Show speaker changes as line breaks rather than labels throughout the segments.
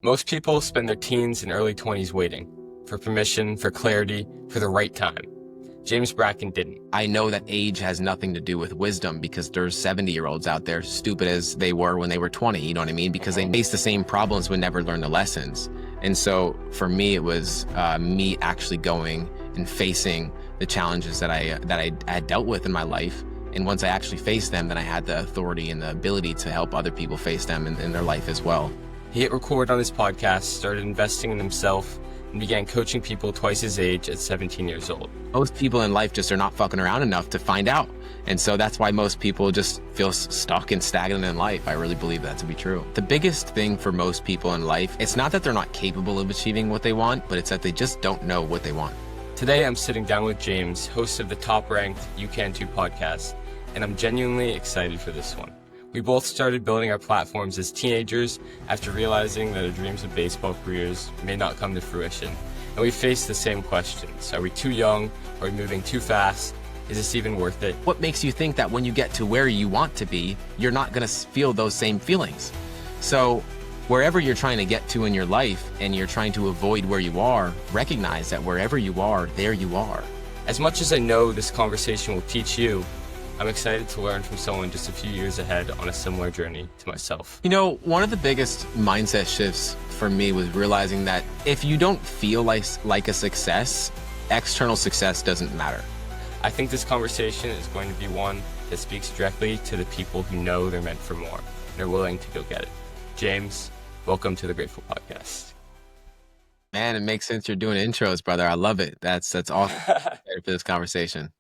Most people spend their teens and early 20s waiting for permission, for clarity, for the right time. James Brackin didn't.
I know that age has nothing to do with wisdom because there's 70-year-olds out there stupid as they were when they were 20, you know what I mean? Because they face the same problems but never learn the lessons. And so for me, it was me actually going and facing the challenges that I had dealt with in my life. And once I actually faced them, then I had the authority and the ability to help other people face them in their life as well.
He hit record on his podcast, started investing in himself, and began coaching people twice his age at 17 years old.
Most people in life just are not fucking around enough to find out. And so that's why most people just feel stuck and stagnant in life. I really believe that to be true. The biggest thing for most people in life, it's not that they're not capable of achieving what they want, but it's that they just don't know what they want.
Today, I'm sitting down with James, host of the top-ranked You Can Too podcast, and I'm genuinely excited for this one. We both started building our platforms as teenagers after realizing that our dreams of baseball careers may not come to fruition. And we faced the same questions. Are we too young? Are we moving too fast? Is this even worth it?
What makes you think that when you get to where you want to be, you're not going to feel those same feelings? So wherever you're trying to get to in your life and you're trying to avoid where you are, recognize that wherever you are, there you are.
As much as I know this conversation will teach you, I'm excited to learn from someone just a few years ahead on a similar journey to myself.
You know, one of the biggest mindset shifts for me was realizing that if you don't feel like a success, external success doesn't matter.
I think this conversation is going to be one that speaks directly to the people who know they're meant for more and are willing to go get it. James, welcome to the Grateful Podcast.
Man, it makes sense you're doing intros, brother. I love it. That's awesome. Excited for this conversation.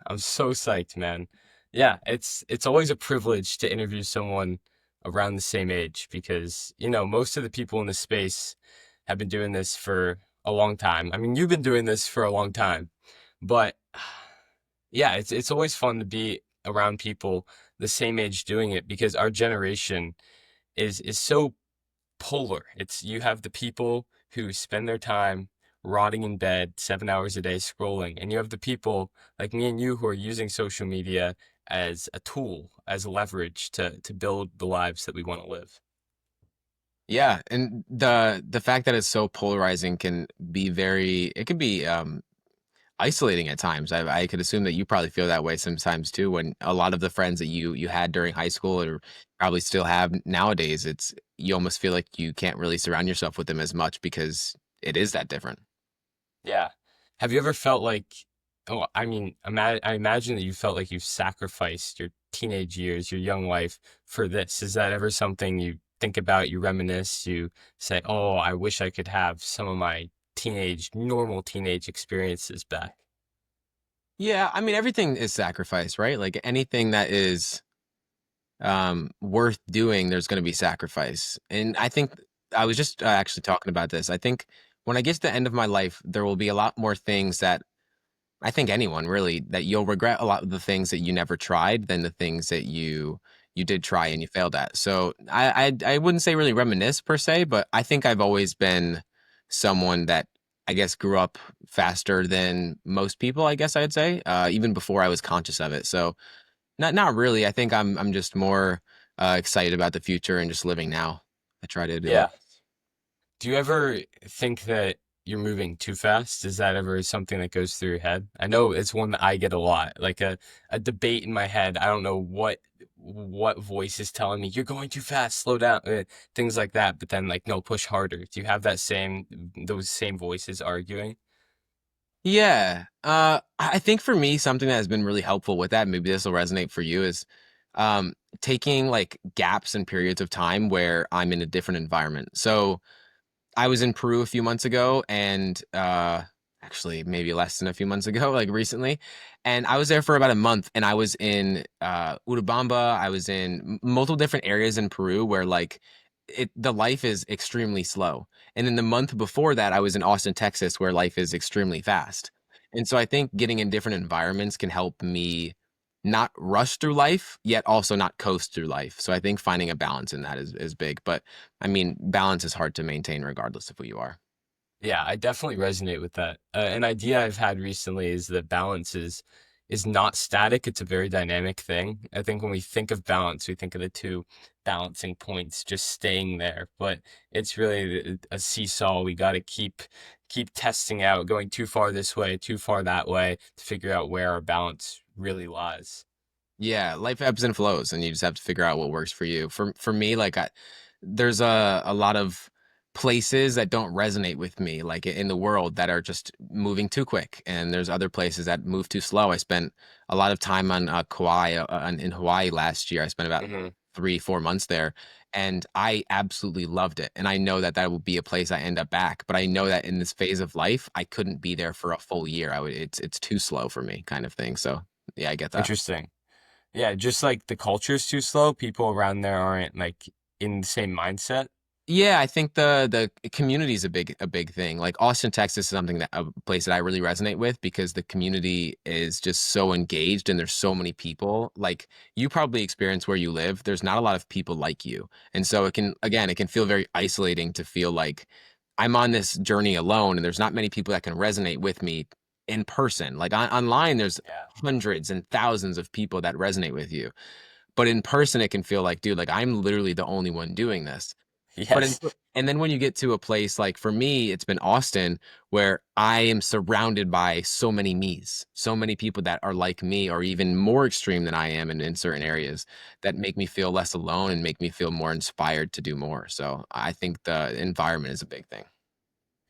I'm so psyched, man. Yeah, it's always a privilege to interview someone around the same age because, you know, most of the people in this space have been doing this for a long time. I mean, you've been doing this for a long time, but yeah, it's always fun to be around people the same age doing it because our generation is so polar. You have the people who spend their time rotting in bed 7 hours a day scrolling, and you have the people like me and you who are using social media as a tool, as leverage to build the lives that we want to live.
Yeah, and the fact that it's so polarizing can be isolating at times. I could assume that you probably feel that way sometimes too, when a lot of the friends that you had during high school or probably still have nowadays, you almost feel like you can't really surround yourself with them as much because it is that different.
Yeah. Have you ever felt like, I imagine that you felt like you've sacrificed your teenage years, your young life for this. Is that ever something you think about, you reminisce, you say, oh, I wish I could have some of my normal teenage experiences back?
Yeah, I mean, everything is sacrifice, right? Like anything that is worth doing, there's going to be sacrifice. And I think I was just actually talking about this. I think when I get to the end of my life, there will be a lot more things that I think anyone really, that you'll regret a lot of the things that you never tried than the things that you did try and you failed at. So I wouldn't say really reminisce per se, but I think I've always been someone that I guess grew up faster than most people, I guess I'd say, even before I was conscious of it. So not really. I think I'm just more excited about the future and just living now. I try to do
Yeah.
it.
Do you ever think that you're moving too fast? Is that ever something that goes through your head? I know it's one that I get a lot, like a debate in my head. I don't know what voice is telling me you're going too fast, slow down, things like that. But then like, no, push harder. Do you have those same voices arguing?
Yeah. I think for me, something that has been really helpful with that, maybe this will resonate for you, is taking like gaps and periods of time where I'm in a different environment. So I was in Peru a few months ago and actually maybe less than a few months ago, like recently. And I was there for about a month and I was in Urubamba. I was in multiple different areas in Peru where like the life is extremely slow. And then the month before that, I was in Austin, Texas, where life is extremely fast. And so I think getting in different environments can help me not rush through life, yet also not coast through life. So I think finding a balance in that is big. But I mean, balance is hard to maintain regardless of who you are.
Yeah, I definitely resonate with that. An idea I've had recently is that balance is is not static. It's a very dynamic thing. I think when we think of balance, we think of the two balancing points just staying there, but it's really a seesaw. We got to keep testing out, going too far this way, too far that way to figure out where our balance really lies.
Yeah, life ebbs and flows, and you just have to figure out what works for you. For me, like there's a lot of places that don't resonate with me, like in the world, that are just moving too quick, and there's other places that move too slow. I spent a lot of time on Kauai, in Hawaii last year. I spent about
Hmm.
3 4 months there, and I absolutely loved it. And I know that that will be a place I end up back, but I know that in this phase of life, I couldn't be there for a full year. I would, it's too slow for me, kind of thing. So yeah, I get that.
Interesting. Yeah, just like the culture's too slow, people around there aren't like in the same mindset.
Yeah, I think the community is a big thing. Like Austin, Texas is something that a place that I really resonate with because the community is just so engaged and there's so many people. Like you probably experience where you live, there's not a lot of people like you. And so it can feel very isolating to feel like I'm on this journey alone and there's not many people that can resonate with me in person. Like online there's
Yeah.
hundreds and thousands of people that resonate with you. But in person it can feel like, dude, like I'm literally the only one doing this. But
Yes.
and then when you get to a place like for me, it's been Austin, where I am surrounded by so many me's, so many people that are like me or even more extreme than I am in certain areas that make me feel less alone and make me feel more inspired to do more. So I think the environment is a big thing.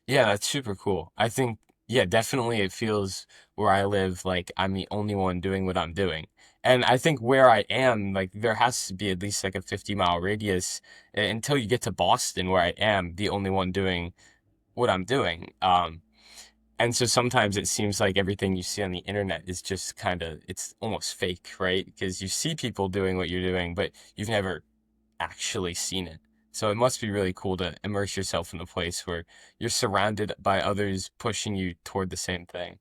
Yeah, that's super cool. I think, yeah, definitely it feels where I live like I'm the only one doing what I'm doing. And I think where I am, like there has to be at least like a 50-mile radius until you get to Boston where I am the only one doing what I'm doing. And so sometimes it seems like everything you see on the internet is just kind of, it's almost fake, right? Because you see people doing what you're doing, but you've never actually seen it. So it must be really cool to immerse yourself in a place where you're surrounded by others pushing you toward the same thing.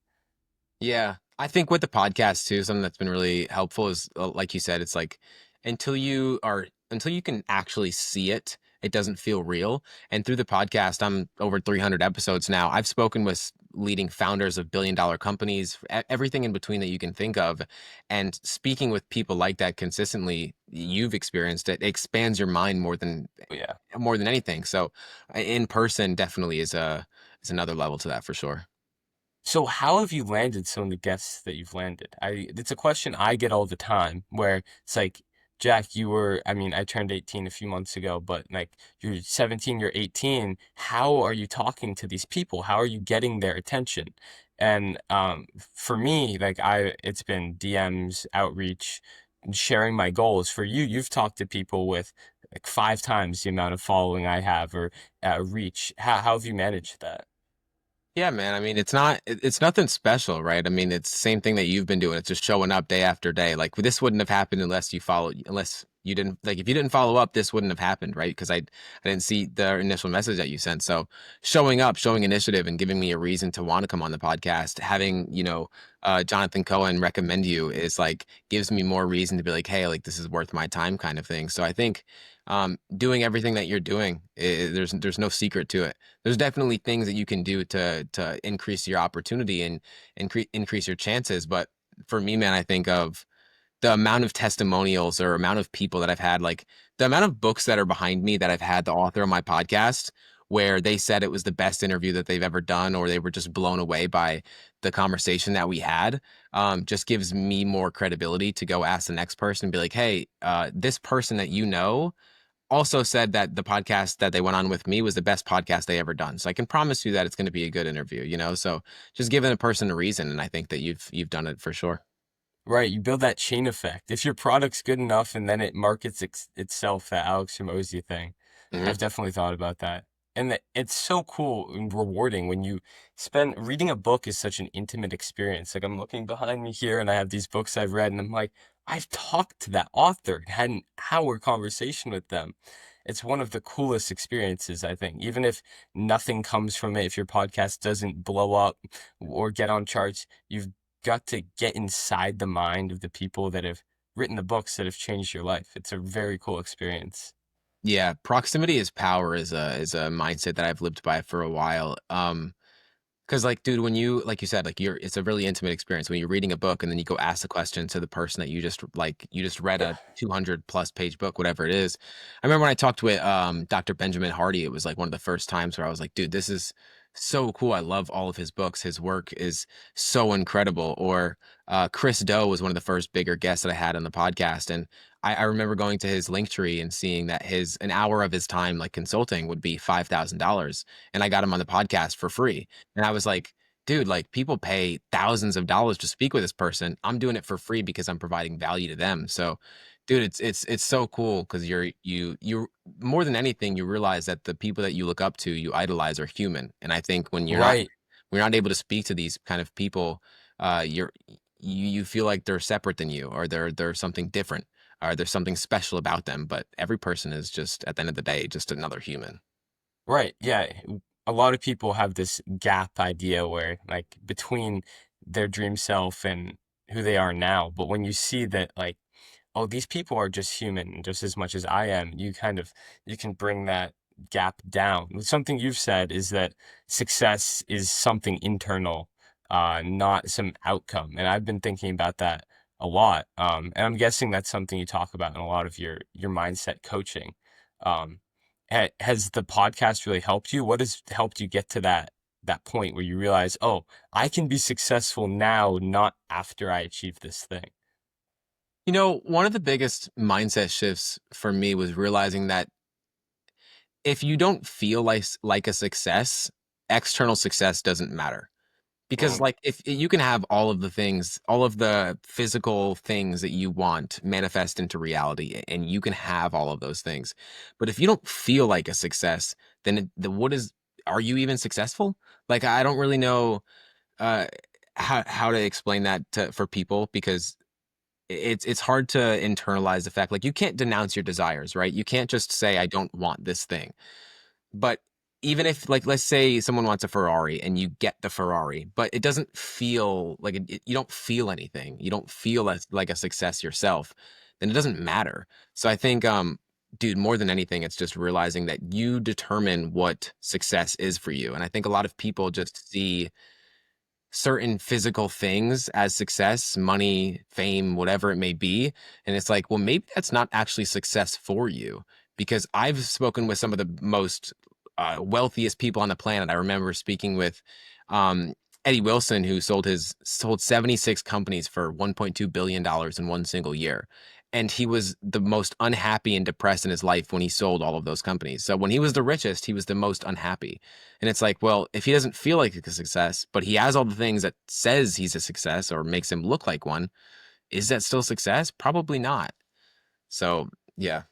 Yeah. I think with the podcast too, something that's been really helpful is like you said, it's like until you can actually see it, it doesn't feel real. And through the podcast, I'm over 300 episodes now. I've spoken with leading founders of billion-dollar companies, everything in between that you can think of. And speaking with people like that consistently, you've experienced it, expands your mind
But yeah.
more than anything. So in person definitely is another level to that for sure.
So how have you landed some of the guests that you've landed? It's a question I get all the time where it's like, Jack, I mean, I turned 18 a few months ago, but like you're 17, you're 18. How are you talking to these people? How are you getting their attention? And for me, it's been DMs, outreach, and sharing my goals. For you, you've talked to people with like 5 times the amount of following I have or reach. How have you managed that?
Yeah, man. I mean, it's nothing special, right? I mean, it's the same thing that you've been doing. It's just showing up day after day. Like this wouldn't have happened unless you didn't like if you didn't follow up, this wouldn't have happened, right? Because I didn't see the initial message that you sent. So showing up, showing initiative and giving me a reason to want to come on the podcast, having, Jonathan Cohen recommend you is like gives me more reason to be like, hey, like this is worth my time kind of thing. So I think doing everything that you're doing, there's no secret to it. There's definitely things that you can do to increase your opportunity and increase your chances. But for me, man, I think of the amount of testimonials or amount of people that I've had, like the amount of books that are behind me that I've had the author of my podcast where they said it was the best interview that they've ever done, or they were just blown away by the conversation that we had. Just gives me more credibility to go ask the next person and be like, hey, this person that you know also said that the podcast that they went on with me was the best podcast they ever done. So I can promise you that it's going to be a good interview, you know? So just giving a person a reason. And I think that you've done it for sure.
Right, you build that chain effect. If your product's good enough and then it markets itself, that Alex Hormozy thing,
Hmm.
I've definitely thought about that. And it's so cool and rewarding when you reading a book is such an intimate experience. Like I'm looking behind me here and I have these books I've read and I'm like, I've talked to that author, had an hour conversation with them. It's one of the coolest experiences, I think. Even if nothing comes from it, if your podcast doesn't blow up or get on charts, you've got to get inside the mind of the people that have written the books that have changed your life. It's a very cool experience.
Yeah. Proximity is power is a mindset that I've lived by for a while. Because like, dude, when you like you said, like it's a really intimate experience when you're reading a book and then you go ask the question to the person that you just read
Yeah.
a 200 plus page book, whatever it is. I remember when I talked with Dr. Benjamin Hardy, it was like one of the first times where I was like, dude, this is so cool. I love all of his books. His work is so incredible. Or Chris Do was one of the first bigger guests that I had on the podcast. And I remember going to his link tree and seeing that his an hour of his time like consulting would be $5,000. And I got him on the podcast for free. And I was like, dude, like people pay thousands of dollars to speak with this person. I'm doing it for free because I'm providing value to them. So, dude, it's so cool because you more than anything, you realize that the people that you look up to, you idolize are human. And I think
Right.
when you're not able to speak to these kind of people, you feel like they're separate than you, or they're something different, or there's something special about them. But every person is just at the end of the day, just another human.
Right. Yeah. A lot of people have this gap idea where, like, between their dream self and who they are now. But when you see that, like, oh, these people are just human just as much as I am, you can bring that gap down. Something you've said is that success is something internal, not some outcome. And I've been thinking about that a lot. And I'm guessing that's something you talk about in a lot of your mindset coaching. Um, has the podcast really helped you? What has helped you get to that point where you realize, oh, I can be successful now, not after I achieve this thing?
You know, one of the biggest mindset shifts for me was realizing that if you don't feel like a success, external success doesn't matter. Because
Mm,
like if you can have all of the things, all of the physical things that you want manifest into reality, and you can have all of those things. But if you don't feel like a success, then what is, are you even successful? Like I don't really know uh how to explain that for people, because it's hard to internalize the fact, like you can't denounce your desires, right? You can't just say I don't want this thing. But even if, like, let's say someone wants a Ferrari and you get the Ferrari, but it doesn't feel like you don't feel anything. You don't feel as, like a success yourself, then it doesn't matter. So I think, dude, more than anything, it's just realizing that you determine what success is for you. And I think a lot of people just see certain physical things as success, money, fame, whatever it may be. And it's like, well, maybe that's not actually success for you. Because I've spoken with some of the most wealthiest people on the planet. I remember speaking with um, Eddie Wilson, who sold 76 companies for $1.2 billion in one single year. And he was the most unhappy and depressed in his life when he sold all of those companies. So when he was the richest, he was the most unhappy. And it's like, well, if he doesn't feel like a success, but he has all the things that says he's a success or makes him look like one, is that still success? Probably not. So, yeah.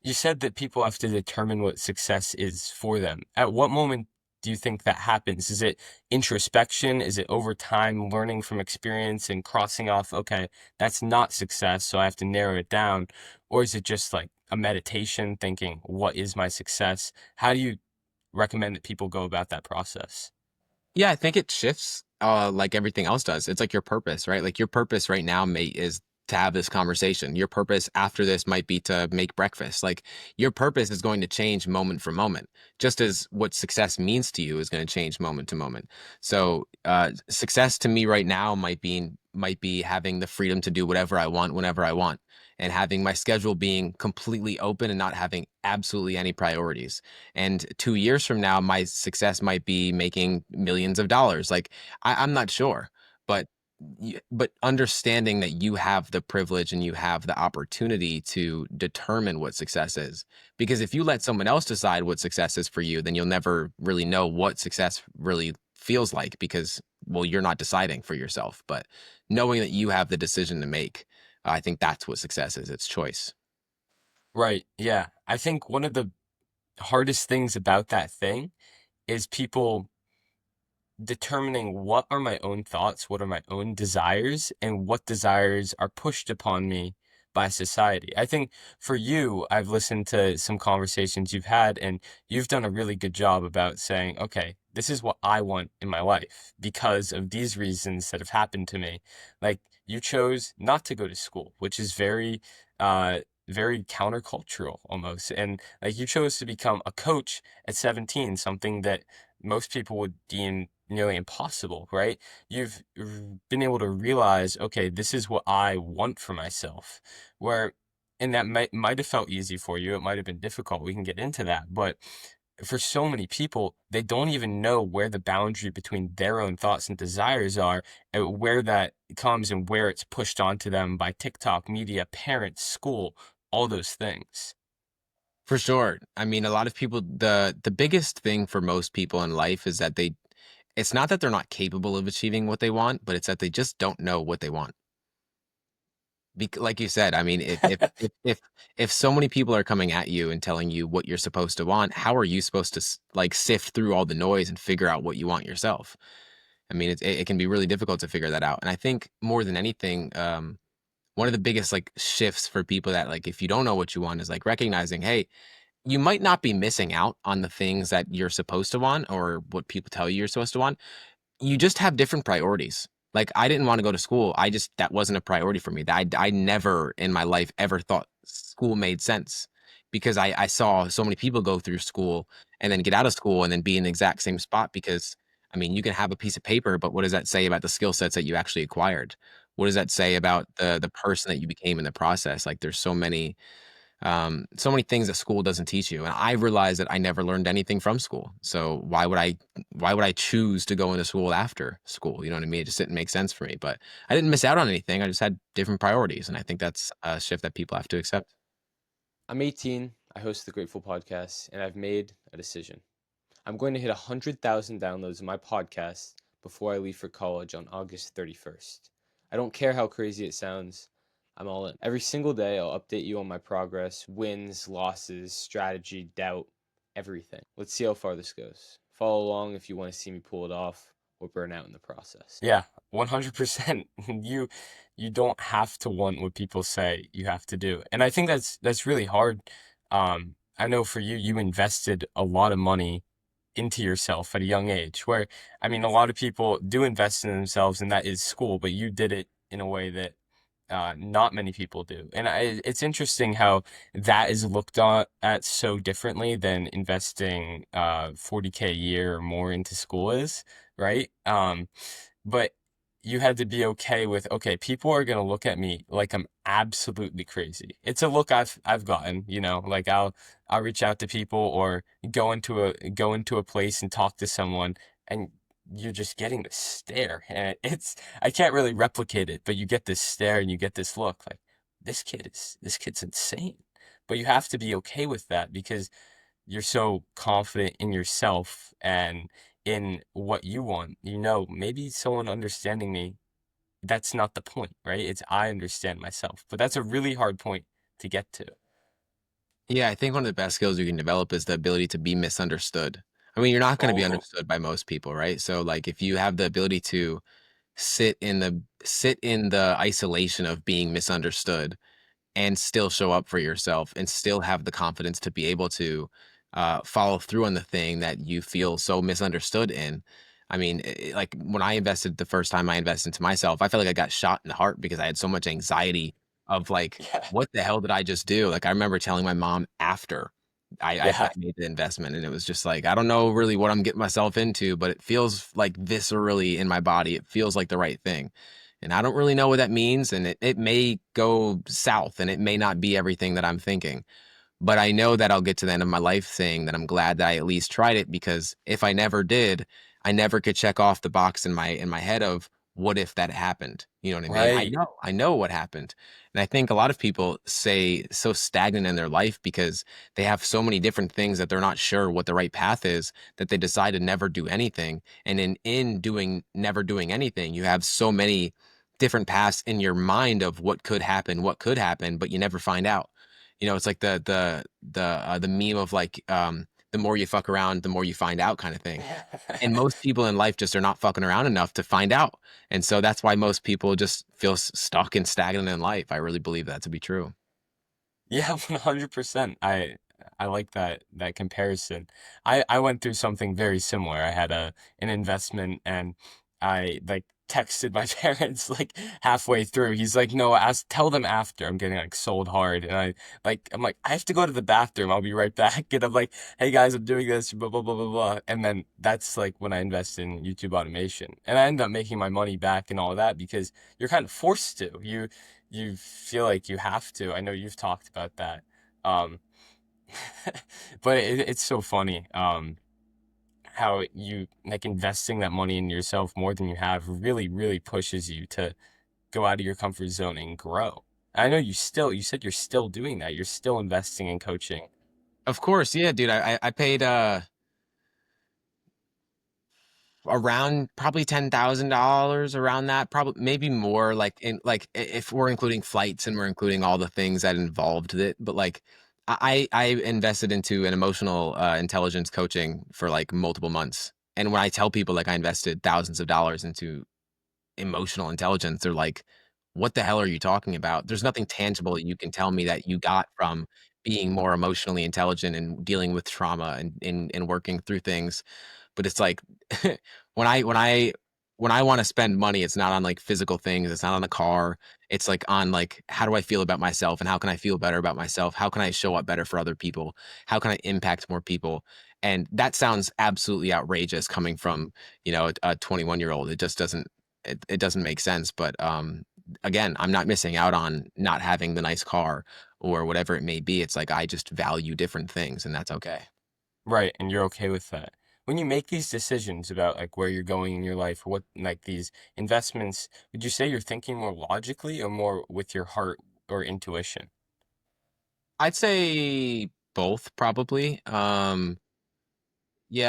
You said that people have to determine what success is for them. At what moment do you think that happens? Is it introspection? Is it over time learning from experience and crossing off, okay, that's not success, so I have to narrow it down? Or is it just like a meditation thinking, what is my success? How do you recommend that people go about that process?
Yeah, I think it shifts like everything else does. It's like your purpose, right? Like your purpose right now is to have this conversation. Your purpose after this might be to make breakfast. Like your purpose is going to change moment for moment, just as what success means to you is going to change moment to moment. So, success to me right now might be having the freedom to do whatever I want whenever I want, and having my schedule being completely open and not having absolutely any priorities. And 2 years from now, my success might be making millions of dollars. Like I'm not sure, but but understanding that you have the privilege and you have the opportunity to determine what success is. Because if you let someone else decide what success is for you, then you'll never really know what success really feels like, because, well, you're not deciding for yourself. But knowing that you have the decision to make, I think that's what success is. It's choice.
Right. Yeah. I think one of the hardest things about that thing is people determining what are my own thoughts, what are my own desires, and what desires are pushed upon me by society. I think for you, I've listened to some conversations you've had, and you've done a really good job about saying, okay, this is what I want in my life because of these reasons that have happened to me. Like you chose not to go to school, which is very countercultural almost. And like you chose to become a coach at 17, something that most people would deem nearly impossible, right? You've been able to realize, okay, this is what I want for myself. Where, and that might have felt easy for you. It might have been difficult. We can get into that, but for so many people, they don't even know where the boundary between their own thoughts and desires are, and where that comes and where it's pushed onto them by TikTok, media, parents, school, all those things.
For sure. I mean, a lot of people, the biggest thing for most people in life is that it's not that they're not capable of achieving what they want, but it's that they just don't know what they want. Like you said, I mean, if so many people are coming at you and telling you what you're supposed to want, how are you supposed to like sift through all the noise and figure out what you want yourself? I mean, it can be really difficult to figure that out. And I think more than anything, one of the biggest like shifts for people that like if you don't know what you want is like recognizing, hey, you might not be missing out on the things that you're supposed to want or what people tell you you're supposed to want. You just have different priorities. Like, I didn't wanna go to school. I just that wasn't a priority for me. I never in my life ever thought school made sense because I saw so many people go through school and then get out of school and then be in the exact same spot because, I mean, you can have a piece of paper, but what does that say about the skill sets that you actually acquired? What does that say about the person that you became in the process? Like, there's so many things that school doesn't teach you, and I realized that I never learned anything from school. So why would I choose to go into school after school? You know what I mean? It just didn't make sense for me. But I didn't miss out on anything. I just had different priorities, and I think that's a shift that people have to accept.
I'm 18, I host the Grateful Podcast, and I've made a decision. I'm going to hit 100,000 downloads of my podcast before I leave for college on August 31st. I don't care how crazy it sounds, I'm all in. Every single day, I'll update you on my progress, wins, losses, strategy, doubt, everything. Let's see how far this goes. Follow along if you want to see me pull it off or burn out in the process.
Yeah, 100%. You don't have to want what people say you have to do. And I think that's really hard. I know for you, you invested a lot of money into yourself at a young age, where I mean, a lot of people do invest in themselves, and that is school, but you did it in a way that not many people do. And it's interesting how that is looked at so differently than investing 40K a year or more into school is, right? But you had to be okay with, okay, people are gonna look at me like I'm absolutely crazy. It's a look I've gotten, like I'll reach out to people or go into a place and talk to someone, and you're just getting this stare, and I can't really replicate it, but you get this stare and you get this look like this kid's insane. But you have to be okay with that because you're so confident in yourself and in what you want. Maybe someone understanding me, that's not the point, right? It's I understand myself. But that's a really hard point to get to.
Yeah, I think one of the best skills you can develop is the ability to be misunderstood. I mean, you're not going to be
Oh,
understood by most people, right? So, like, if you have the ability to sit in the isolation of being misunderstood and still show up for yourself and still have the confidence to be able to follow through on the thing that you feel so misunderstood in. I mean, like when I invested the first time I invested into myself, I felt like I got shot in the heart because I had so much anxiety of like,
yeah.
what the hell did I just do? Like, I remember telling my mom after I
Yeah.
made the investment, and it was just like, I don't know really what I'm getting myself into, but it feels like viscerally in my body. It feels like the right thing. And I don't really know what that means. And it may go south and it may not be everything that I'm thinking. But I know that I'll get to the end of my life saying that I'm glad that I at least tried it because if I never did, I never could check off the box in my head of what if that happened? You know what I mean? I
Right.
know, I know what happened. And I think a lot of people say so stagnant in their life because they have so many different things that they're not sure what the right path is that they decide to never do anything. And in doing never doing anything, you have so many different paths in your mind of what could happen, but you never find out. It's like the meme of like, the more you fuck around, the more you find out kind of thing. And most people in life just are not fucking around enough to find out. And so that's why most people just feel stuck and stagnant in life. I really believe that to be true.
Yeah, 100%. I like that comparison. I went through something very similar. I had an investment, and I like texted my parents like halfway through. He's like, "No, ask, tell them after." I'm getting like sold hard, and I'm like, "I have to go to the bathroom. I'll be right back." And I'm like, "Hey guys, I'm doing this, blah blah blah blah blah." And then that's like when I invest in YouTube automation, and I end up making my money back and all of that because you're kind of forced to. You feel like you have to. I know you've talked about that. Um, but it's so funny. How you like investing that money in yourself more than you have really, really pushes you to go out of your comfort zone and grow. I know you said you're still doing that. You're still investing in coaching.
Of course, yeah, dude. I paid around probably $10,000 around that, probably maybe more, like in like if we're including flights and we're including all the things that involved it. But like I invested into an emotional intelligence coaching for like multiple months. And when I tell people like I invested thousands of dollars into emotional intelligence, they're like, what the hell are you talking about? There's nothing tangible that you can tell me that you got from being more emotionally intelligent and dealing with trauma and working through things. But it's like when I want to spend money, it's not on like physical things, it's not on a car. It's like on like how do I feel about myself and how can I feel better about myself? How can I show up better for other people? How can I impact more people? And that sounds absolutely outrageous coming from, a 21-year-old. It just it doesn't make sense. But again, I'm not missing out on not having the nice car or whatever it may be. It's like I just value different things and that's okay.
Right, and you're okay with that. When you make these decisions about like where you're going in your life, what like these investments, would you say you're thinking more logically or more with your heart or intuition?
I'd say both probably. Yeah,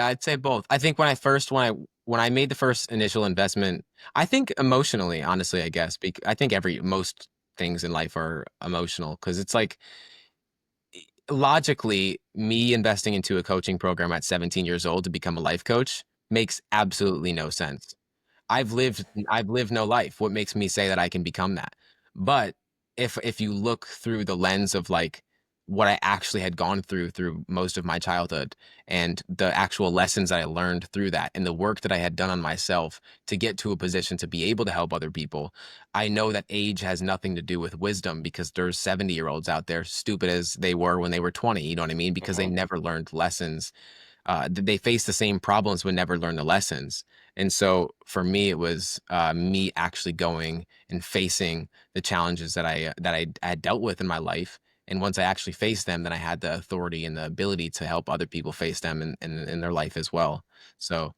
I'd say both. I think when I made the first initial investment, I think emotionally, honestly, I guess, I think most things in life are emotional because it's like logically, me investing into a coaching program at 17 years old to become a life coach makes absolutely no sense. I've lived no life. What makes me say that I can become that? But if you look through the lens of like what I actually had gone through most of my childhood and the actual lessons that I learned through that and the work that I had done on myself to get to a position to be able to help other people, I know that age has nothing to do with wisdom because there's 70-year-olds out there stupid as they were when they were 20, you know what I mean? Because they
Hmm.
never learned lessons. They face the same problems but never learn the lessons. And so for me, it was me actually going and facing the challenges that I had dealt with in my life. And once I actually faced them, then I had the authority and the ability to help other people face them in their life as well. So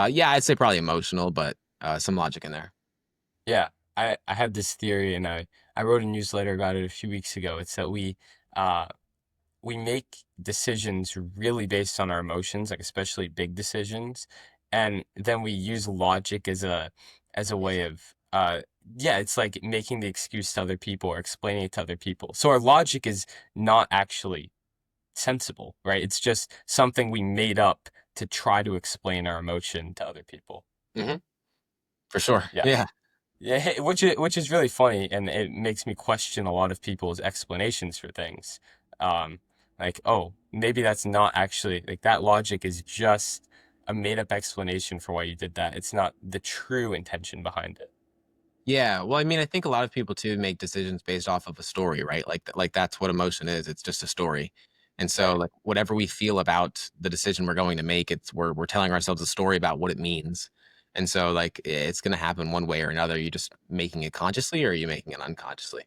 yeah, I'd say probably emotional, but some logic in there.
Yeah, I had this theory and I wrote a newsletter about it a few weeks ago. It's that uh we make decisions really based on our emotions, like especially big decisions, and then we use logic as a way of yeah, it's like making the excuse to other people or explaining it to other people. So our logic is not actually sensible, right? It's just something we made up to try to explain our emotion to other people.
Hmm. For sure.
Yeah.
Yeah.
Yeah, which is really funny, and it makes me question a lot of people's explanations for things. Um, like, oh, maybe that's not actually like that logic is just a made up explanation for why you did that. It's not the true intention behind it.
Yeah, well, I mean, I think a lot of people too make decisions based off of a story, right? Like that's what emotion is. It's just a story. And so
Right.
like whatever we feel about the decision we're going to make, it's we're telling ourselves a story about what it means. And so like it's going to happen one way or another. You just making it consciously or are you making it unconsciously?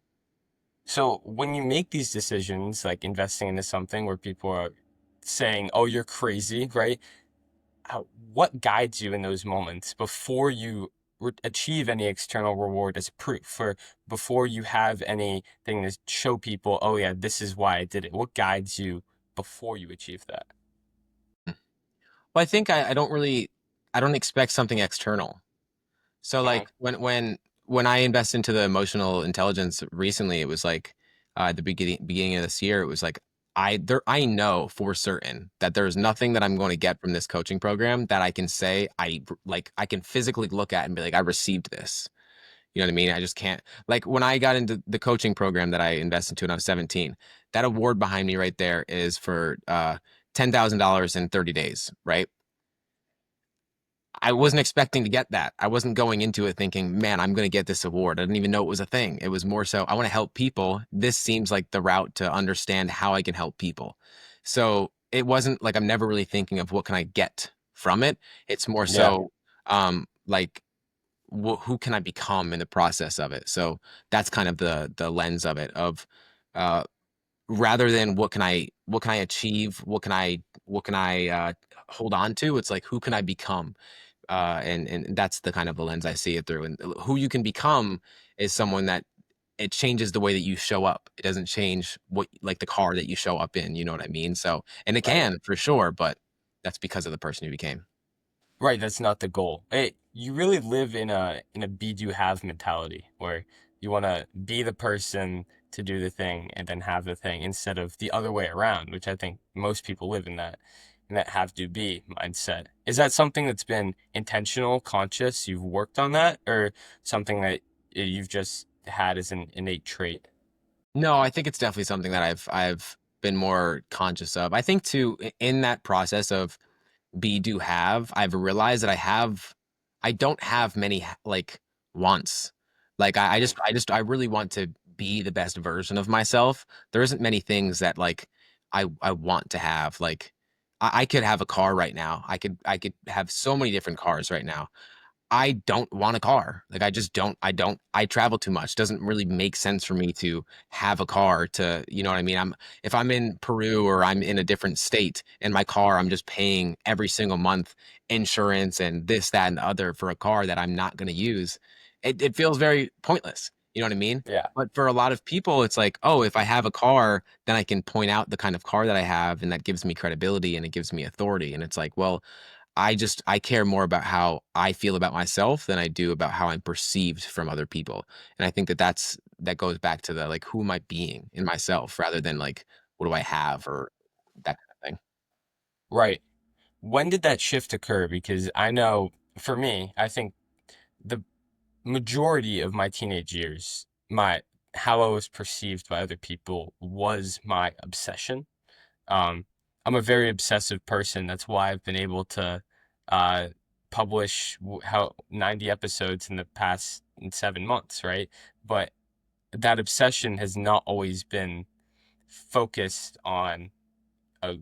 So when you make these decisions, like investing into something where people are saying, "Oh, you're crazy," right? What guides you in those moments before you achieve any external reward as proof or before you have anything to show people, oh yeah, this is why I did it? What guides you before you achieve that?
Well, I think I don't expect something external. So
Hmm.
like when I invest into the emotional intelligence recently, it was like at the beginning of this year, it was like I know for certain that there's nothing that I'm going to get from this coaching program that I can say I can physically look at and be like, I received this. You know what I mean? I just can't like when I got into the coaching program that I invested into when I was 17, that award behind me right there is for $10,000 in 30 days, right? I wasn't expecting to get that. I wasn't going into it thinking, man, I'm going to get this award. I didn't even know it was a thing. It was more so, I want to help people. This seems like the route to understand how I can help people. So it wasn't like I'm never really thinking of what can I get from it. It's more
Yeah.
so like who can I become in the process of it. So that's kind of the lens of it of uh, rather than what can I achieve, what can I hold on to. It's like who can I become, and that's the kind of the lens I see it through. And who you can become is someone that it changes the way that you show up. It doesn't change what like the car that you show up in. You know what I mean? So, and it
Right.
can for sure, but that's because of the person you became.
Right, that's not the goal. You really live in a be do have mentality where you want to be the person to do the thing and then have the thing instead of the other way around, which I think most people live in that have to be mindset. Is that something that's been intentional, conscious, you've worked on that, or something that you've just had as an innate trait?
No, I think it's definitely something that I've been more conscious of. I think too in that process of be do have, I've realized that I don't have many like wants. Like
Mm.
I really want to be the best version of myself. There isn't many things that like I want to have. Like I could have a car right now. I could have so many different cars right now. I don't want a car. Like I just don't I travel too much. Doesn't really make sense for me to have a car to, you know what I mean? If I'm in Peru or I'm in a different state and my car, I'm just paying every single month insurance and this, that, and the other for a car that I'm not going to use. It feels very pointless. You know what I mean?
Yeah.
But for a lot of people, it's like, oh, if I have a car, then I can point out the kind of car that I have, and that gives me credibility and it gives me authority. And it's like, well, I care more about how I feel about myself than I do about how I'm perceived from other people. And I think that that goes back to the like who am I being in myself rather than like what do I have or that kind of thing.
Right. When did that shift occur? Because I know for me, I think the majority of my teenage years, my how I was perceived by other people was my obsession. Um, I'm a very obsessive person. That's why I've been able to uh, publish how 90 episodes in the past 7 months, right? But that obsession has not always been focused on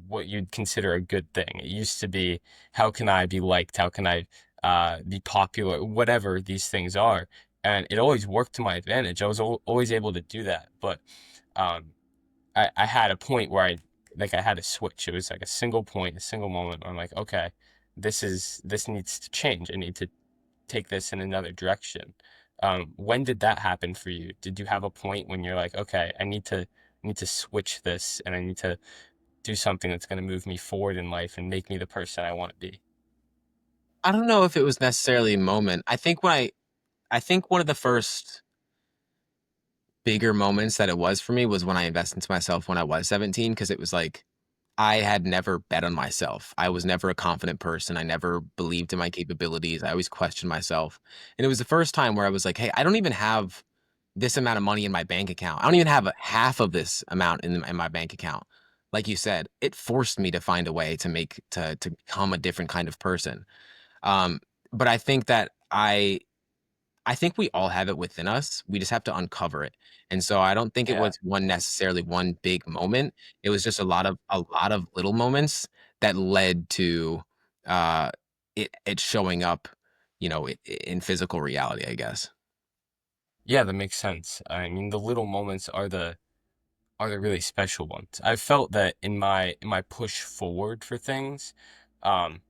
what you'd consider a good thing. It used to be, how can I be liked? How can I be popular? Whatever these things are. And it always worked to my advantage. I was always able to do that. But um, I had a point where I had a switch. It was like a single point, a single moment where I'm like, okay, this needs to change. I need to take this in another direction. When did that happen for you? Did you have a point when you're like, okay, I need to switch this and I need to do something that's going to move me forward in life and make me the person I want to be?
I don't know if it was necessarily a moment. I think one of the first bigger moments that it was for me was when I invested into myself when I was 17 because it was like I had never bet on myself. I was never a confident person. I never believed in my capabilities. I always questioned myself. And it was the first time where I was like, hey, I don't even have this amount of money in my bank account. I don't even have half of this amount in my bank account. Like you said, it forced me to find a way to to become a different kind of person. Um, but I think that I think we all have it within us. We just have to uncover it. And so I don't think it
Yeah.
was one necessarily one big moment. It was just a lot of little moments that led to uh it showing up, you know, in physical reality, I guess.
Yeah, that makes sense. I mean, the little moments are the really special ones. I felt that in my push forward for things, um,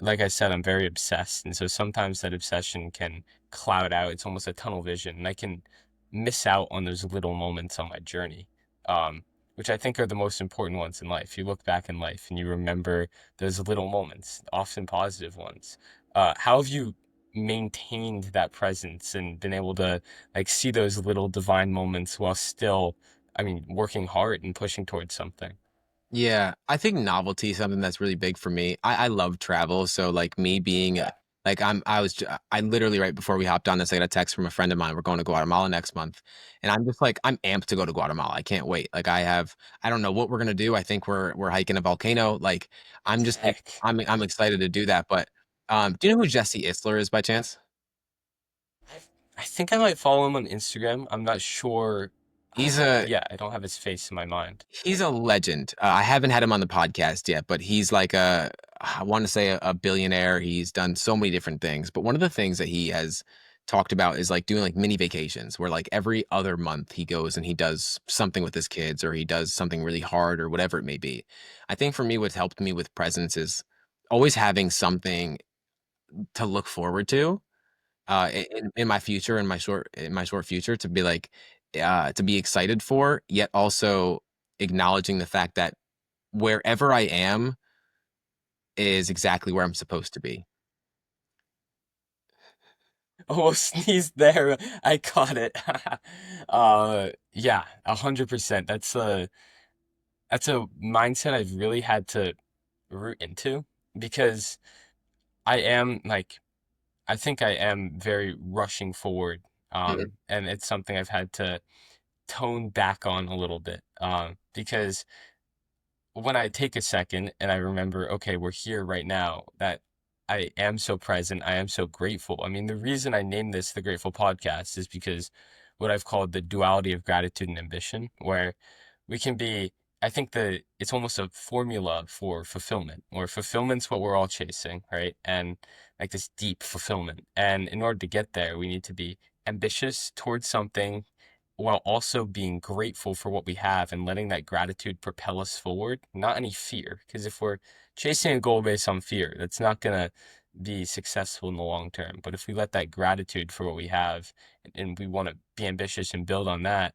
like I said, I'm very obsessed, and so sometimes that obsession can cloud out. It's almost a tunnel vision, and I can miss out on those little moments on my journey, which I think are the most important ones in life. You look back in life and you remember those little moments, often positive ones. How have you maintained that presence and been able to like see those little divine moments while still, I mean, working hard and pushing towards something?
Yeah, I think novelty is something that's really big for me. I love travel, so like me being
Yeah.
like I literally right before we hopped on this, I got a text from a friend of mine. We're going to Guatemala next month, and I'm just like I'm amped to go to Guatemala. I can't wait. Like I don't know what we're gonna do. I think we're hiking a volcano. Like I'm just
Sick.
I'm excited to do that. But Do you know who Jesse Isler is by chance?
I think I might follow him on Instagram. I'm not sure.
He's a
Yeah, I don't have his face in my mind.
he's a legend. I haven't had him on the podcast yet, but he's like I want to say a billionaire. He's done so many different things, but one of the things that he has talked about is like doing like mini vacations where like every other month he goes and he does something with his kids or he does something really hard or whatever it may be. I think for me, what's helped me with presence is always having something to look forward to in my future, in my short future, to be like to be excited for, yet also acknowledging the fact that wherever I am is exactly where I'm supposed to be.
Almost sneezed there. I caught it. Yeah, 100%. That's a mindset I've really had to root into because I am like I think I am very rushing forward.
Mhm.
And it's something I've had to tone back on a little bit. Because when I take a second and I remember, okay, we're here right now, that I am so present, I am so grateful. I mean, the reason I named this the Grateful Podcast is because what I've called the duality of gratitude and ambition, where we can be, I think it's almost a formula for fulfillment, or fulfillment's what we're all chasing, right? And like this deep fulfillment. And in order to get there, we need to be ambitious towards something while also being grateful for what we have and letting that gratitude propel us forward, not any fear. Because if we're chasing a goal based on fear, that's not going to be successful in the long term. But if we let that gratitude for what we have and we want to be ambitious and build on that,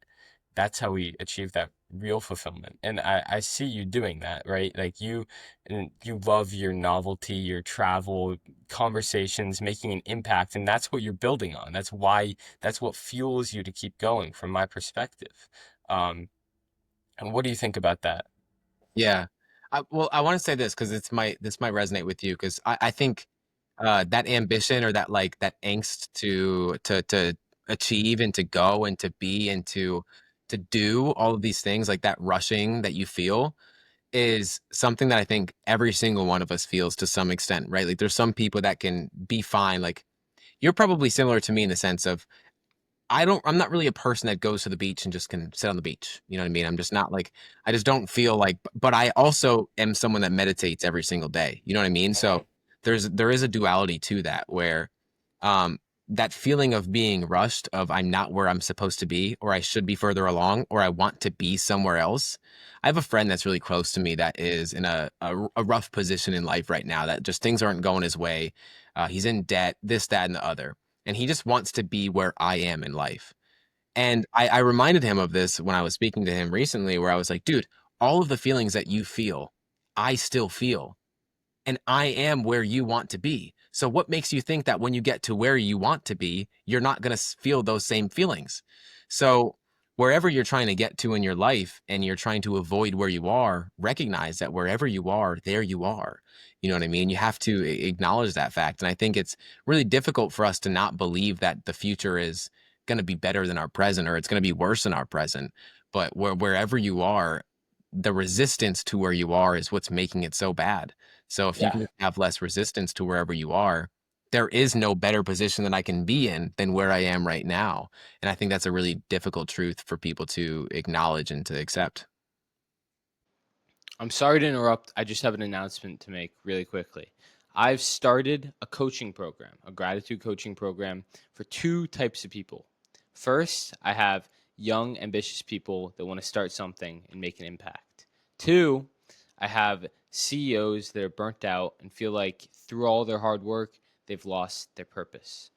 that's how we achieve that real fulfillment. And I see you doing that, right? Like you love your novelty, your travel, conversations, making an impact, and that's what you're building on. That's what fuels you to keep going from my perspective. Um, and what do you think about that?
Yeah. Well, I want to say this because this might resonate with you because I think that ambition or that like that angst to achieve and to go and to be and to do all of these things, like that rushing that you feel is something that I think every single one of us feels to some extent, right? Like there's some people that can be fine. Like you're probably similar to me in the sense of I'm not really a person that goes to the beach and just can sit on the beach. You know what I mean? I'm just not like, I just don't feel like, but I also am someone that meditates every single day. You know what I mean? So there is a duality to that where, um, that feeling of being rushed of I'm not where I'm supposed to be, or I should be further along, or I want to be somewhere else. I have a friend that's really close to me that is in a rough position in life right now that just things aren't going his way. He's in debt, this, that, and the other and he just wants to be where I am in life. And I reminded him of this when I was speaking to him recently, where I was like, dude, all of the feelings that you feel, I still feel and I am where you want to be. So what makes you think that when you get to where you want to be, you're not going to feel those same feelings? So wherever you're trying to get to in your life and you're trying to avoid where you are, recognize that wherever you are, there you are. You know what I mean? You have to acknowledge that fact. And I think it's really difficult for us to not believe that the future is going to be better than our present or it's going to be worse than our present. But wherever you are, the resistance to where you are is what's making it so bad. So if you
Yeah.
can have less resistance to wherever you are, there is no better position that I can be in than where I am right now. And I think that's a really difficult truth for people to acknowledge and to accept.
I'm sorry to interrupt. I just have an announcement to make really quickly. I've started a coaching program, a gratitude coaching program for two types of people. First, I have young, ambitious people that want to start something and make an impact. Two, I have CEOs that are burnt out and feel like through all their hard work, they've lost their purpose.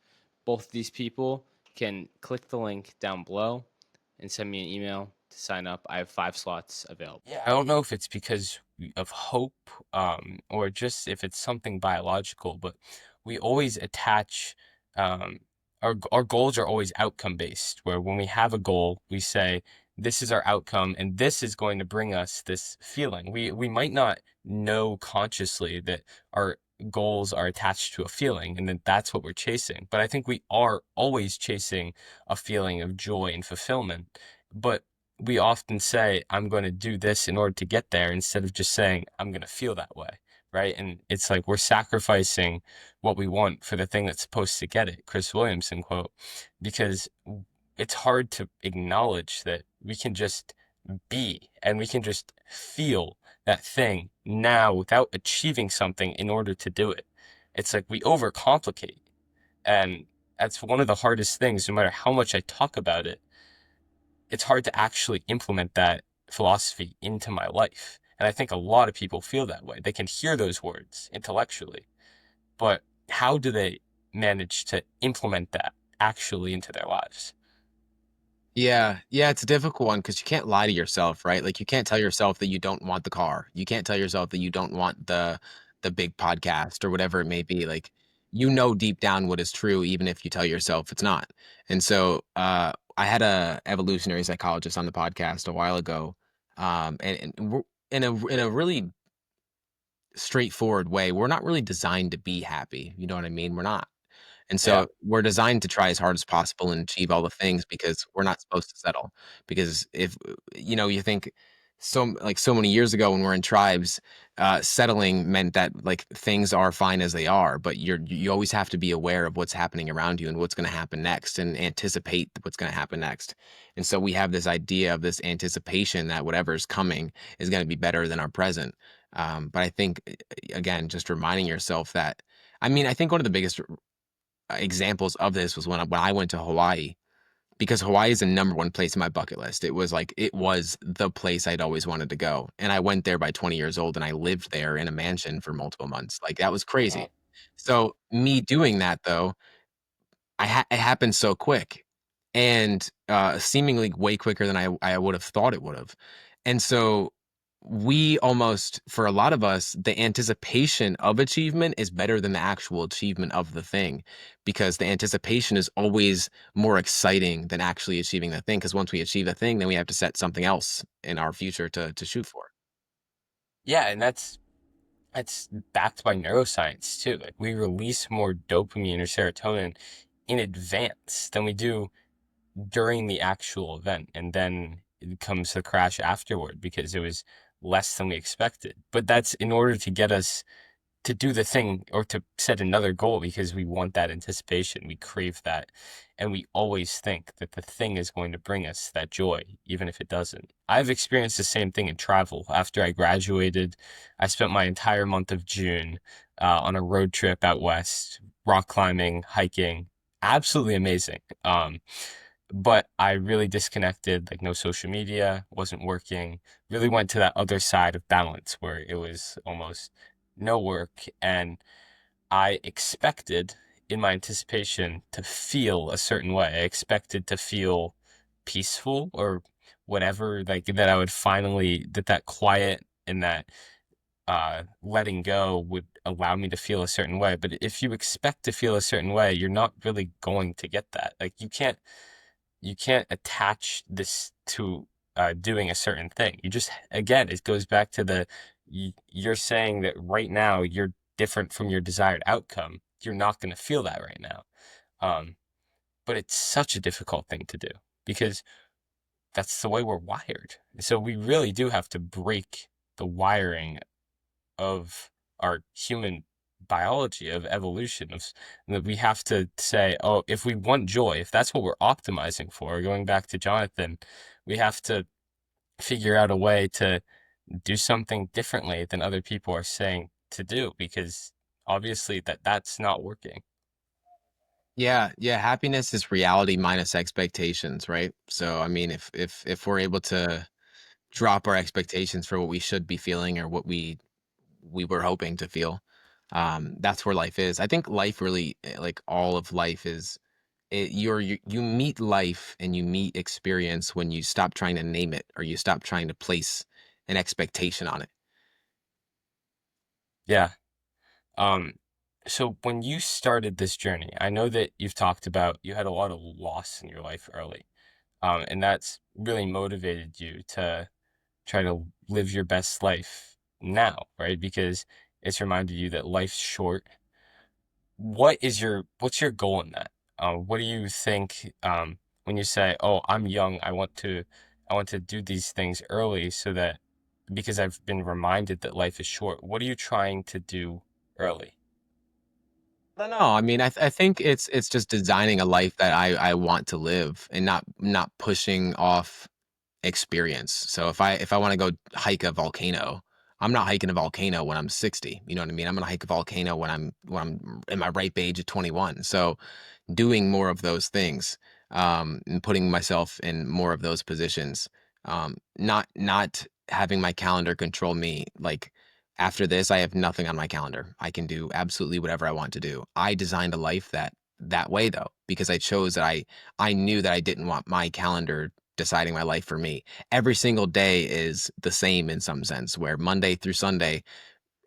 Both of these people can click the link down below and send me an email to sign up. I have 5 slots available.
Yeah, I don't know if it's because of hope, or just if it's something biological, but we always attach, um, our goals are always outcome based, where when we have a goal, we say, this is our outcome, and this is going to bring us this feeling. We might not know consciously that our goals are attached to a feeling, and that that's what we're chasing. But I think we are always chasing a feeling of joy and fulfillment. But we often say, I'm going to do this in order to get there, instead of just saying, I'm going to feel that way. right? And it's like we're sacrificing what we want for the thing that's supposed to get it. Chris Williamson quote, because it's hard to acknowledge that we can just be and we can just feel that thing now without achieving something in order to do it. It's like we overcomplicate. And that's one of the hardest things, no matter how much I talk about it, it's hard to actually implement that philosophy into my life. And I think a lot of people feel that way. They can hear those words intellectually, but how do they manage to implement that actually into their lives?
Yeah, yeah, it's a difficult one because you can't lie to yourself, right? Like you can't tell yourself that you don't want the car. You can't tell yourself that you don't want the big podcast or whatever it may be. Like you know deep down what is true, even if you tell yourself it's not. And so I had a evolutionary psychologist on the podcast a while ago, and we're, in a really straightforward way, we're not really designed to be happy. You know what I mean? We're not. And
Yeah.
so we're designed to try as hard as possible and achieve all the things because we're not supposed to settle. Because if you think so many years ago when we're in tribes, settling meant that like things are fine as they are, but you always have to be aware of what's happening around you and what's going to happen next and anticipate what's going to happen next. And so we have this idea of this anticipation that whatever's coming is going to be better than our present. But I think again, just reminding yourself that I mean, I think one of the biggest examples of this was when I went to Hawaii because Hawaii is the number one place in my bucket list. It was the place I'd always wanted to go. And I went there by 20 years old and I lived there in a mansion for multiple months. Like that was crazy.
Wow.
So me doing that though, it happened so quick and seemingly way quicker than I would have thought it would have. And so we almost, for a lot of us, the anticipation of achievement is better than the actual achievement of the thing because the anticipation is always more exciting than actually achieving the thing. Because once we achieve the thing, then we have to set something else in our future to shoot for.
Yeah, and that's backed by neuroscience too. Like we release more dopamine or serotonin in advance than we do during the actual event, and then it comes the crash afterward because it was less than we expected. But that's in order to get us to do the thing or to set another goal because we want that anticipation, we crave that, and we always think that the thing is going to bring us that joy, even if it doesn't. I've experienced the same thing in travel. After I graduated, I spent my entire month of June on a road trip out west, rock climbing, hiking. Absolutely amazing. But I really disconnected, like no social media, wasn't working, really went to that other side of balance where it was almost no work. And I expected in my anticipation to feel a certain way. I expected to feel peaceful or whatever, like that I would finally, that quiet and that letting go would allow me to feel a certain way. But if you expect to feel a certain way, you're not really going to get that. Like you can't attach this to doing a certain thing. You just, again, it goes back to you're saying that right now you're different from your desired outcome. You're not going to feel that right now. Um, but it's such a difficult thing to do because that's the way we're wired. So we really do have to break the wiring of our human biology of evolution that we have to say, oh, if we want joy, if that's what we're optimizing for, going back to Jonathan, we have to figure out a way to do something differently than other people are saying to do because obviously that's not working.
Yeah, yeah. Happiness is reality minus expectations, right? So I mean, if we're able to drop our expectations for what we should be feeling or what we were hoping to feel. That's where life is. I think life really, like all of life is, you meet life and you meet experience when you stop trying to name it or you stop trying to place an expectation on it.
Yeah. Um, so when you started this journey, I know that you've talked about you had a lot of loss in your life early. And that's really motivated you to try to live your best life now, right? Because it's reminded you that life's short. What's your goal in that? What do you think when you say, "Oh, I'm young, I want to do these things early so that because I've been reminded that life is short. What are you trying to do early?
I don't know. I mean, I think it's just designing a life that I want to live, and not pushing off experience. So if I want to go hike a volcano, I'm not hiking a volcano when I'm 60. You know what I mean? I'm gonna hike a volcano when I'm in my ripe age of 21. So doing more of those things, and putting myself in more of those positions, not having my calendar control me. Like, after this, I have nothing on my calendar. I can do absolutely whatever I want to do. I designed a life that way, though, because I chose that I knew that I didn't want my calendar deciding my life for me. Every single day is the same in some sense, where Monday through Sunday,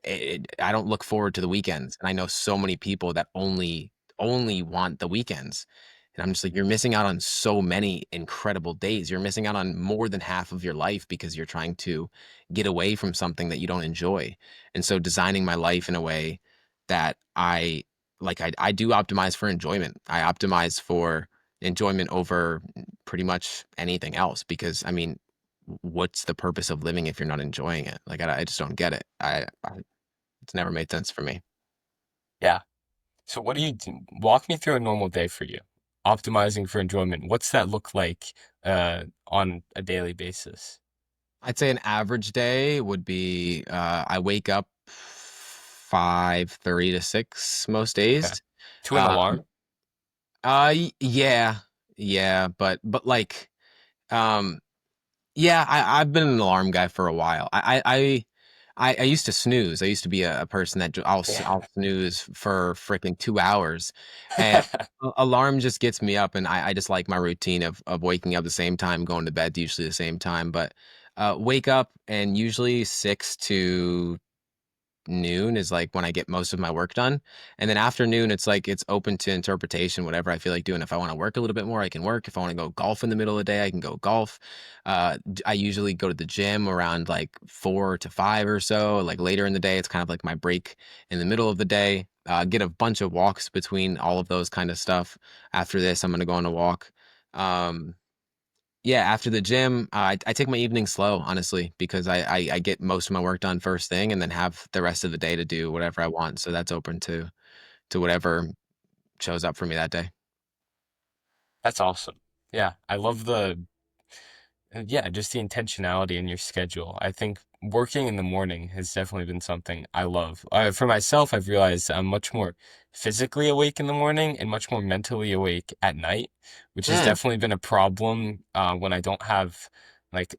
I don't look forward to the weekends, and I know so many people that only want the weekends, and I'm just like, you're missing out on so many incredible days. You're missing out on more than half of your life because you're trying to get away from something that you don't enjoy. And so designing my life in a way that I do optimize for enjoyment. I optimize for enjoyment over pretty much anything else because, I mean, what's the purpose of living if you're not enjoying it? Like, I just don't get it. It's never made sense for me.
Yeah. So what do you do? Walk me through a normal day for you. Optimizing for enjoyment. What's that look like on a daily basis?
I'd say an average day would be, I wake up 5:30 to 6 most
Okay.
days.
To an
Uh,
alarm?
yeah, yeah, but like, um, yeah, I've been an alarm guy for a while. I used to snooze. I used to be a person that
Yeah.
I'll snooze for freaking 2 hours, and alarm just gets me up, and I just like my routine of waking up the same time, going to bed usually the same time. But wake up, and usually 6 to noon is like when I get most of my work done. And then afternoon, it's like it's open to interpretation, whatever I feel like doing. If I want to work a little bit more, I can work. If I want to go golf in the middle of the day, I can go golf. I usually go to the gym around like 4 to 5 or so. Like later in the day, it's kind of like my break in the middle of the day. Get a bunch of walks between all of those kind of stuff. After this, I'm going to go on a walk. Um, yeah, after the gym, I take my evening slow, honestly, because I get most of my work done first thing and then have the rest of the day to do whatever I want. So that's open to whatever shows up for me that day.
That's awesome. Yeah, I love yeah, just the intentionality in your schedule. I think working in the morning has definitely been something I love. For myself, I've realized I'm much more physically awake in the morning and much more mentally awake at night, which has
Mm.
definitely been a problem when I don't have like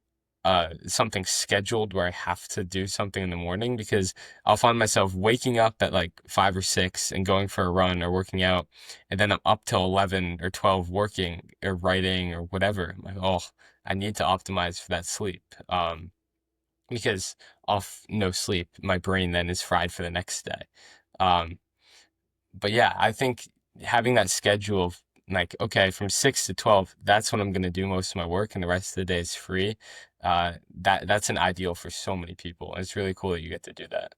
something scheduled where I have to do something in the morning because I'll find myself waking up at like 5 or 6 and going for a run or working out, and then I'm up till 11 or 12 working or writing or whatever. I'm like, oh. I need to optimize for that sleep. Because off no sleep, my brain then is fried for the next day. Um, but yeah, I think having that schedule of like, okay, from 6 to 12, that's when I'm gonna do most of my work, and the rest of the day is free. That's an ideal for so many people. And it's really cool that you get to do that.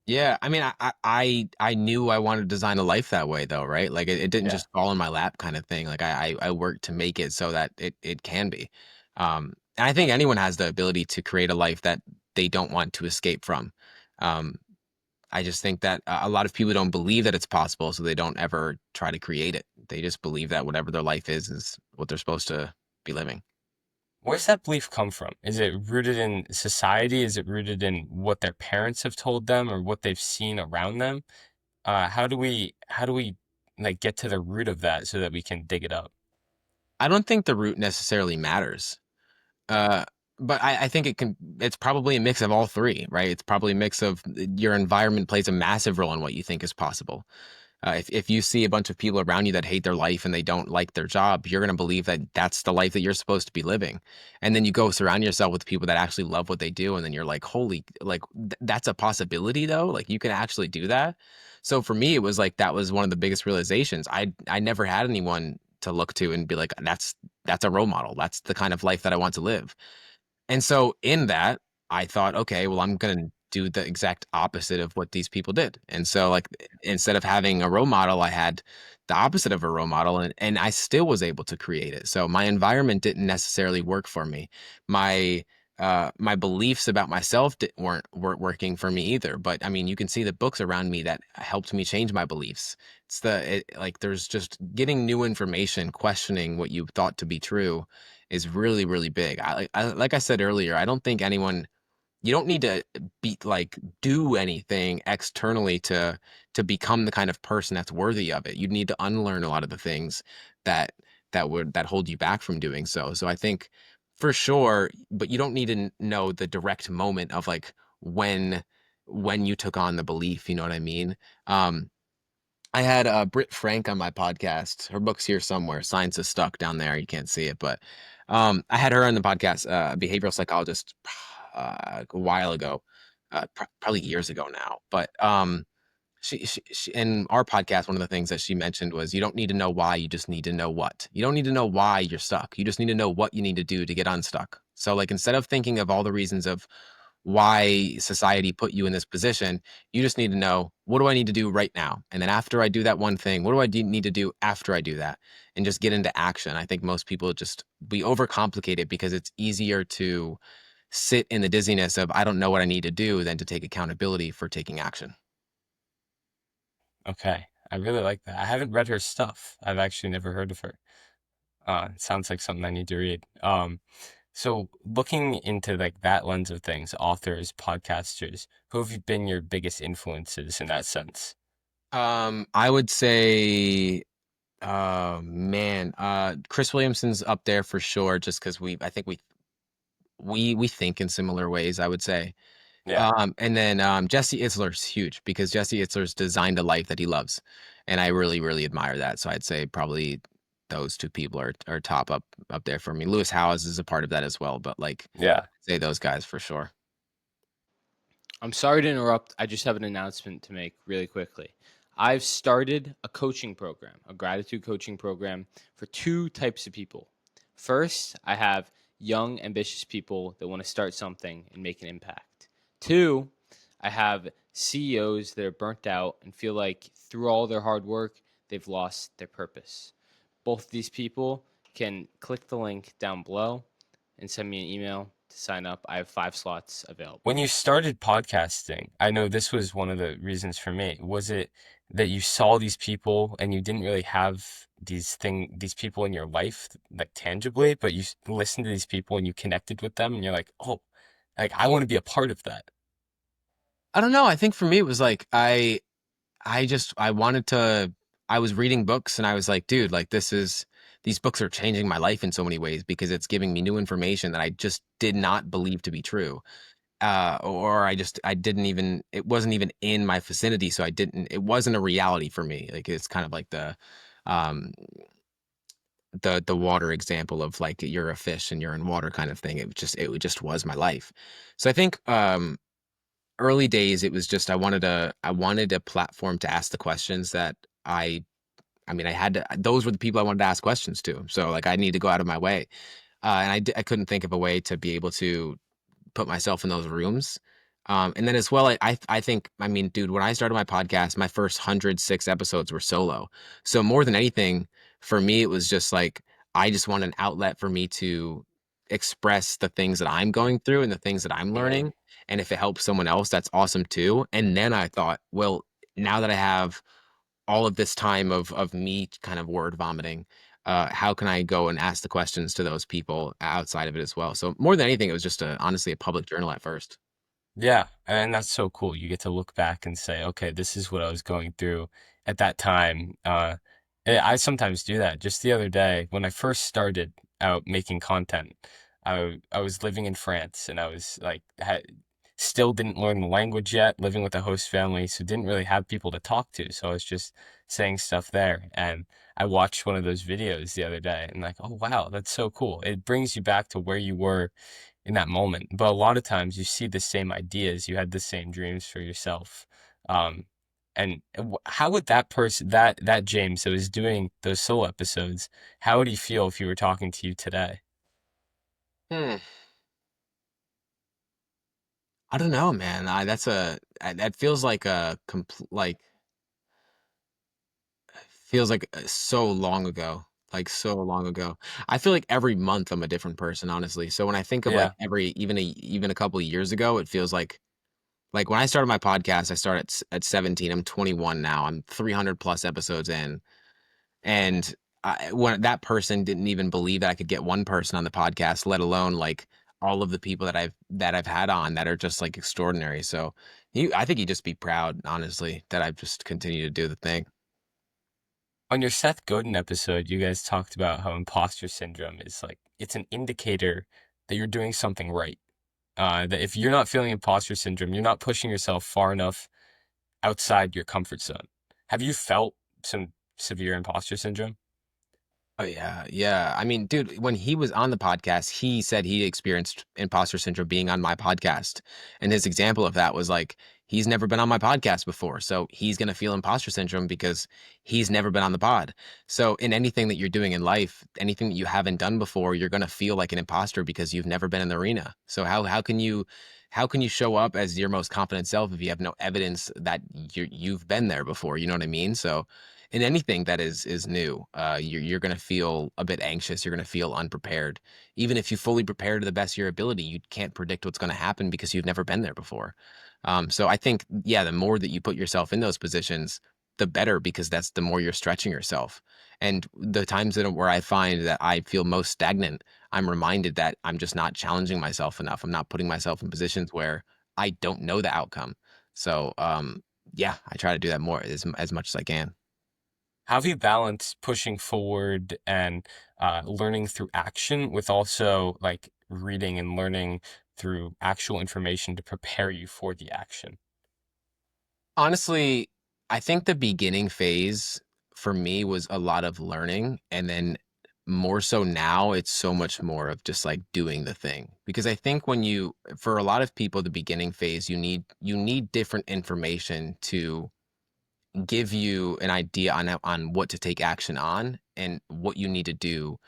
Yeah, I mean, I knew I wanted to design a life that way, though, right? Like it didn't
Yeah.
just fall in my lap, kind of thing. Like I worked to make it so that it can be. And I think anyone has the ability to create a life that they don't want to escape from. Um, I just think that a lot of people don't believe that it's possible, so they don't ever try to create it. They just believe that whatever their life is what they're supposed to be living.
Where's that belief come from? Is it rooted in society? Is it rooted in what their parents have told them or what they've seen around them? How do we like get to the root of that so that we can dig it up?
I don't think the root necessarily matters. Uh, but I think it's probably a mix of all three, right? It's probably a mix of your environment plays a massive role in what you think is possible. If you see a bunch of people around you that hate their life and they don't like their job, you're going to believe that that's the life that you're supposed to be living. And then you go surround yourself with people that actually love what they do. And then you're like, holy, like that's a possibility though. Like you can actually do that. So for me, it was like, that was one of the biggest realizations. I never had anyone to look to and be like, that's a role model. That's the kind of life that I want to live. And so in that, I thought, okay, well, I'm going to do the exact opposite of what these people did. And so like instead of having a role model, I had the opposite of a role model, and I still was able to create it. So my environment didn't necessarily work for me. My my beliefs about myself weren't working for me either. But I mean, you can see the books around me that helped me change my beliefs. Like there's just getting new information, questioning what you thought to be true is really, really big. Like I said earlier, I don't think anyone you don't need to be like do anything externally to become the kind of person that's worthy of it. You need to unlearn a lot of the things that that hold you back from doing so. So I think for sure, but you don't need to know the direct moment of like when when you took on the belief, you know what I mean? Um I had Britt Frank on my podcast. Her book's here somewhere. Science is stuck down there. You can't see it, but I had her on the podcast, behavioral psychologist, a while ago, probably years ago now. But she in our podcast, one of the things that she mentioned was you don't need to know why, you just need to know what. You don't need to know why you're stuck. You just need to know what you need to do to get unstuck. So like instead of thinking of all the reasons of why society put you in this position. You just need to know, what do I need to do right now? And then after I do that one thing, what do I need to do after I do that? And just get into action. I think most people just, we overcomplicate it because it's easier to sit in the dizziness of, I don't know what I need to do than to take accountability for taking action.
Okay. I really like that. I haven't read her stuff. I've actually never heard of her. It sounds like something I need to read. So looking into like that lens of things, authors, podcasters, who have been your biggest influences in that sense?
I would say, man, Chris Williamson's up there for sure, just because I think we think in similar ways, I would say.
Yeah.
And then Jesse Itzler's huge because Jesse Itzler's designed a life that he loves, and I really, really admire that. So I'd say probably those two people are top up there for me. Lewis Howes is a part of that as well, but like
Yeah.
say those guys for sure.
I'm sorry to interrupt. I just have an announcement to make really quickly. I've started a coaching program, a gratitude coaching program for two types of people. First, I have young, ambitious people that want to start something and make an impact. Two, I have CEOs that are burnt out and feel like through all their hard work, they've lost their purpose. Both of these people can click the link down below and send me an email to sign up. I have 5 slots available.
When you started podcasting, I know this was one of the reasons for me. Was it that you saw these people and you didn't really have these people in your life like tangibly, but you listened to these people and you connected with them and you're like, oh, like I want to be a part of that.
I don't know. I think for me it was like I wanted to. I was reading books and I was like, dude, like these books are changing my life in so many ways because it's giving me new information that I just did not believe to be true. Or I didn't even, it wasn't even in my vicinity. So it wasn't a reality for me. Like it's kind of like um, the water example of like you're a fish and you're in water kind of thing. It just was my life. So I think, early days, it was just, I wanted a platform to ask the questions that I mean, I had to, those were the people I wanted to ask questions to. So like, I need to go out of my way. And I couldn't think of a way to be able to put myself in those rooms. And then as well, I think, I mean, dude, when I started my podcast, my first 106 episodes were solo. So more than anything, for me, it was just like, I just want an outlet for me to express the things that I'm going through and the things that I'm
Mhm.
learning. And if it helps someone else, that's awesome too. And then I thought, well, now that I have all of this time of me kind of word vomiting, how can I go and ask the questions to those people outside of it as well? So more than anything, it was just honestly a public journal at first.
Yeah, and that's so cool. You get to look back and say, okay, this is what I was going through at that time. I sometimes do that. Just the other day, when I first started out making content, I was living in France and I was like, still didn't learn the language yet, living with a host family, so didn't really have people to talk to. So I was just saying stuff there. And I watched one of those videos the other day and like, oh wow, that's so cool. It brings you back to where you were in that moment. But a lot of times you see the same ideas, you had the same dreams for yourself. Um, and how would that person, that James that was doing those solo episodes, how would he feel if he were talking to you today?
Hmm. I don't know, man. That feels like a complete like feels like so long ago. like so long ago. I feel like every month I'm a different person, honestly. So when I think of like
Yeah.
every even a couple of years ago, it feels like when I started my podcast, I started at 17. I'm 21 now. I'm 300 plus episodes in, and when that person didn't even believe that I could get one person on the podcast, let alone like all of the people that I've had on that are just like extraordinary. So I think he'd just be proud, honestly, that I've just continued to do the thing.
On your Seth Godin episode, you guys talked about how imposter syndrome is like it's an indicator that you're doing something right. That if you're not feeling imposter syndrome, you're not pushing yourself far enough outside your comfort zone. Have you felt some severe imposter syndrome?
Oh yeah, yeah. I mean, dude, when he was on the podcast, he said he experienced imposter syndrome being on my podcast. And his example of that was like he's never been on my podcast before. So he's going to feel imposter syndrome because he's never been on the pod. So in anything that you're doing in life, anything that you haven't done before, you're going to feel like an imposter because you've never been in the arena. So how can you show up as your most confident self if you have no evidence that you've been there before? You know what I mean? So in anything that is new, you're going to feel a bit anxious. You're going to feel unprepared. Even if you fully prepare to the best of your ability, you can't predict what's going to happen because you've never been there before. So I think, yeah, the more that you put yourself in those positions, the better, because that's the more you're stretching yourself. And the times where I find that I feel most stagnant, I'm reminded that I'm just not challenging myself enough. I'm not putting myself in positions where I don't know the outcome. So, yeah, I try to do that more as much as I can.
How have you balanced pushing forward and learning through action with also like reading and learning through actual information to prepare you for the action?
Honestly, I think the beginning phase for me was a lot of learning, and then more so now, it's so much more of just like doing the thing. Because I think for a lot of people, the beginning phase, you need different information to give you an idea on what to take action on and what you need to do,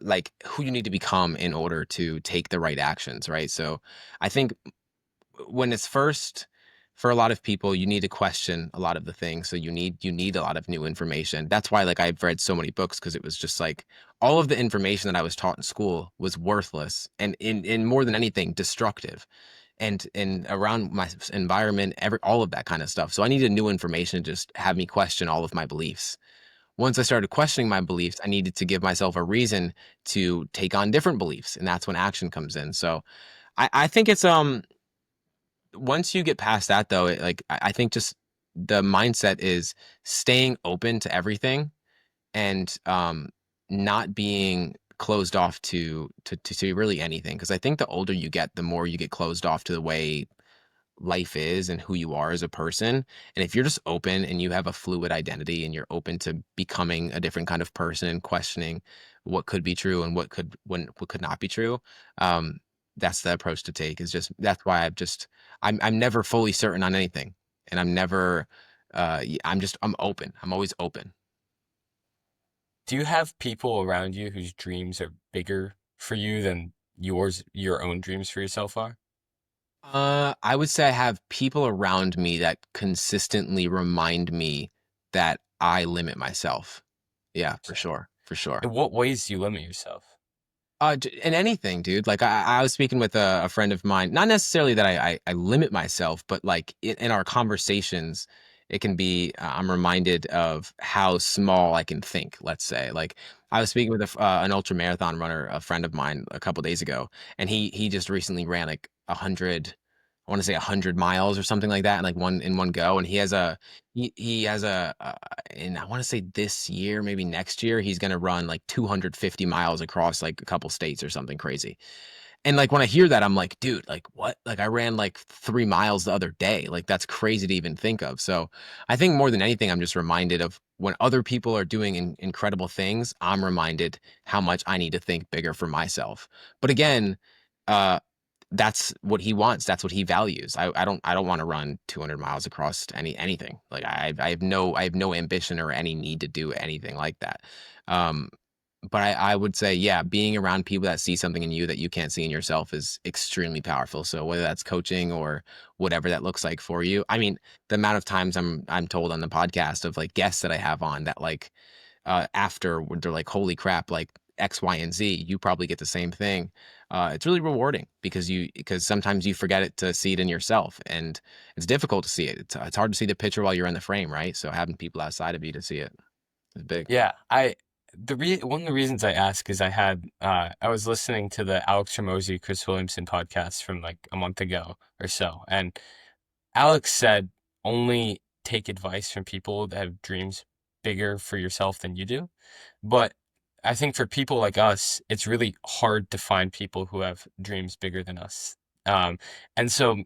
like who you need to become in order to take the right actions, right? So I think when it's first, for a lot of people, you need to question a lot of the things. So you need a lot of new information. That's why like I've read so many books, because it was just like all of the information that I was taught in school was worthless and in more than anything destructive. And around my environment, all of that kind of stuff. So I needed new information to just have me question all of my beliefs. Once I started questioning my beliefs, I needed to give myself a reason to take on different beliefs, and that's when action comes in. So I think it's once you get past that though, I think just the mindset is staying open to everything, and not being closed off to really anything. Because I think the older you get, the more you get closed off to the way life is and who you are as a person. And if you're just open and you have a fluid identity and you're open to becoming a different kind of person and questioning what could be true and what could not be true, um, that's the approach to take. Is just that's why I'm never fully certain on anything, and I'm never I'm open. I'm always open.
Do you have people around you whose dreams are bigger for you than your own dreams for yourself are?
I would say I have people around me that consistently remind me that I limit myself. Yeah, for
Okay.
sure, for sure.
In what ways do you limit yourself?
In anything, dude. Like I was speaking with a friend of mine. Not necessarily that I limit myself, but like in our conversations, it can be. I'm reminded of how small I can think. Let's say, like I was speaking with an ultra marathon runner, a friend of mine, a couple days ago, and he just recently ran like 100. I want to say 100 miles or something like that, in like one go. And he has and I want to say this year, maybe next year, he's going to run like 250 miles across like a couple states or something crazy. And like when I hear that, I'm like, dude, like what? Like I ran like 3 miles the other day. Like that's crazy to even think of. So I think more than anything, I'm just reminded of when other people are doing incredible things, I'm reminded how much I need to think bigger for myself. But again, uh, that's what he wants. That's what he values. I don't want to run 200 miles across anything. Like I have no ambition or any need to do anything like that. Um, but I would say, yeah, being around people that see something in you that you can't see in yourself is extremely powerful. So whether that's coaching or whatever that looks like for you. I mean, the amount of times I'm told on the podcast of like guests that I have on that like after when they're like, holy crap, like X, Y, and Z, you probably get the same thing. It's really rewarding because sometimes you forget it to see it in yourself, and it's difficult to see it. It's hard to see the picture while you're in the frame, right? So having people outside of you to see it is big.
Yeah, one of the reasons I ask is I was listening to the Alex Ramosi, Chris Williamson podcast from like a month ago or so, and Alex said only take advice from people that have dreams bigger for yourself than you do. But I think for people like us, it's really hard to find people who have dreams bigger than us. Um, and so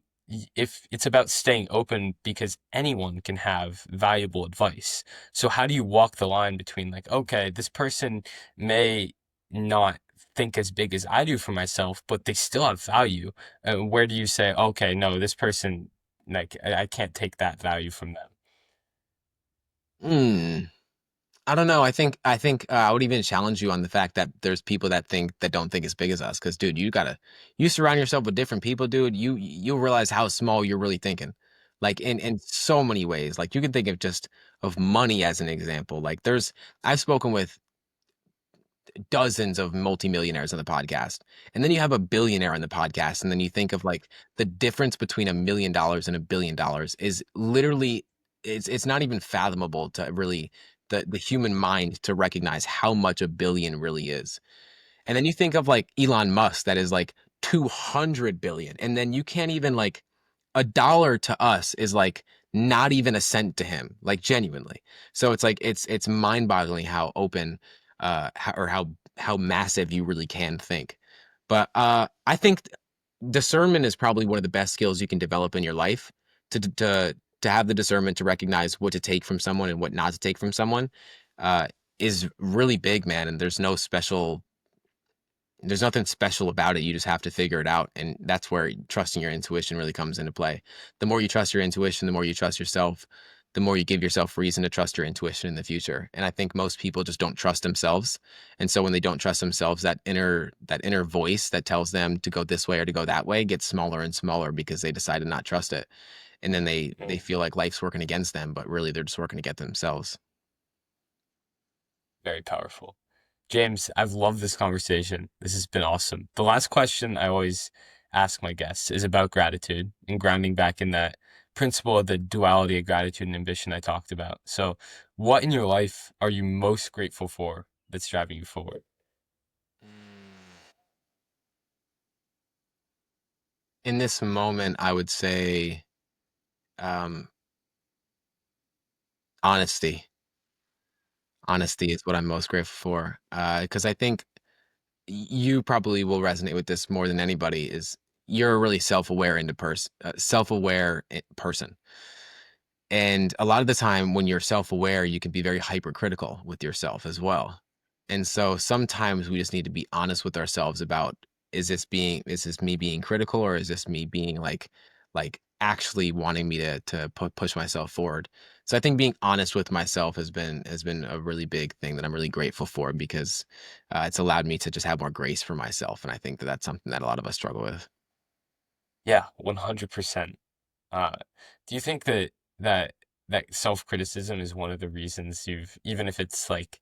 if it's about staying open because anyone can have valuable advice. So how do you walk the line between like, okay, this person may not think as big as I do for myself, but they still have value. Where do you say, okay, no, this person, like, I can't take that value from them?
Hmm. I don't know. I think I would even challenge you on the fact that there's people that don't think as big as us. Because, dude, you surround yourself with different people, dude. You'll realize how small you're really thinking, like in so many ways. Like you can think of just of money as an example. Like I've spoken with dozens of multimillionaires on the podcast, and then you have a billionaire on the podcast, and then you think of like the difference between $1 million and $1 billion is literally it's not even fathomable to really the human mind to recognize how much a billion really is. And then you think of like Elon Musk that is like 200 billion. And then you can't even like a dollar to us is like not even a cent to him, like genuinely. So it's like it's mind-boggling how open or how massive you really can think. But I think discernment is probably one of the best skills you can develop in your life to have the discernment to recognize what to take from someone and what not to take from someone uh, is really big, man. And there's nothing special about it. You just have to figure it out. And that's where trusting your intuition really comes into play. The more you trust your intuition, the more you trust yourself, the more you give yourself reason to trust your intuition in the future. And I think most people just don't trust themselves. And so when they don't trust themselves, that inner voice that tells them to go this way or to go that way gets smaller and smaller because they decide to not trust it. And then they
Mm.
feel like life's working against them, but really they're just working to get themselves.
Very powerful. James, I've loved this conversation. This has been awesome. The last question I always ask my guests is about gratitude and grounding back in that principle of the duality of gratitude and ambition I talked about. So, what in your life are you most grateful for that's driving you forward?
In this moment, I would say um, honesty. Honesty is what I'm most grateful for. Because I think you probably will resonate with this more than anybody is you're a really self-aware person. And a lot of the time when you're self-aware, you can be very hypercritical with yourself as well. And so sometimes we just need to be honest with ourselves about is this me being critical or is this me being like actually wanting me to push myself forward. So I think being honest with myself has been a really big thing that I'm really grateful for because it's allowed me to just have more grace for myself. And I think that that's something that a lot of us struggle with.
Yeah, 100%. Uh, do you think that that self-criticism is one of the reasons you've, even if it's like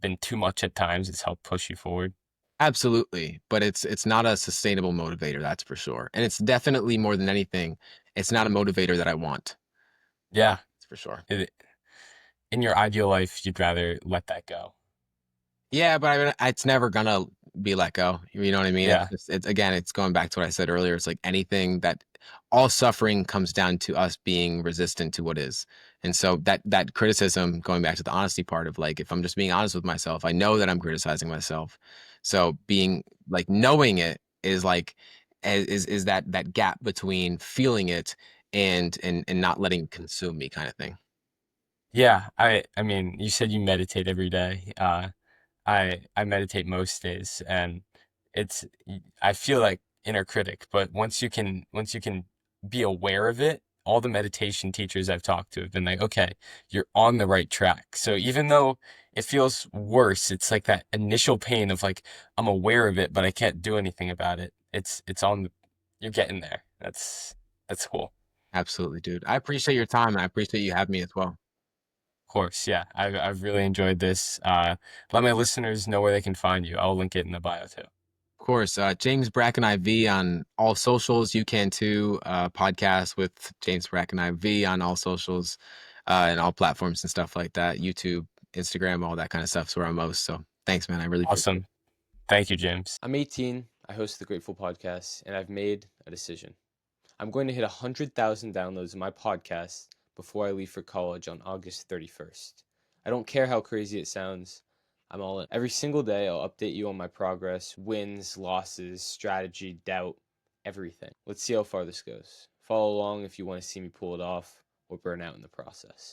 been too much at times, it's helped push you forward?
Absolutely, but it's not a sustainable motivator, that's for sure. And it's definitely more than anything, it's not a motivator that I want.
Yeah.
That's for sure.
It, in your ideal life, you'd rather let that go.
Yeah, but I mean, it's never gonna be let go. You know what I mean?
Yeah.
It's again, it's going back to what I said earlier. It's like anything that all suffering comes down to us being resistant to what is. And so that criticism, going back to the honesty part of like, if I'm just being honest with myself, I know that I'm criticizing myself. So being like knowing it is like is that gap between feeling it and not letting it consume me kind of thing.
Yeah. I mean, you said you meditate every day. I meditate most days, and I feel like inner critic, but once you can be aware of it, all the meditation teachers I've talked to have been like, okay, you're on the right track. So even though it feels worse, it's like that initial pain of like I'm aware of it, but I can't do anything about it. You're getting there. That's cool.
Absolutely, dude. I appreciate your time and I appreciate you having me as well.
course. Yeah, I've really enjoyed this. Let my listeners know where they can find you. I'll link it in the bio too.
Of course, James Brackin IV on all socials. You can too. Podcast with James Brackin IV on all socials and all platforms and stuff like that. YouTube, Instagram, all that kind of stuff's where I'm most. So thanks, man. I really appreciate it.
Awesome. Thank you, James.
I'm 18. I host the Grateful Podcast, and I've made a decision. I'm going to hit 100,000 downloads of my podcast before I leave for college on August 31st. I don't care how crazy it sounds. I'm all in. Every single day, I'll update you on my progress, wins, losses, strategy, doubt, everything. Let's see how far this goes. Follow along if you want to see me pull it off or burn out in the process.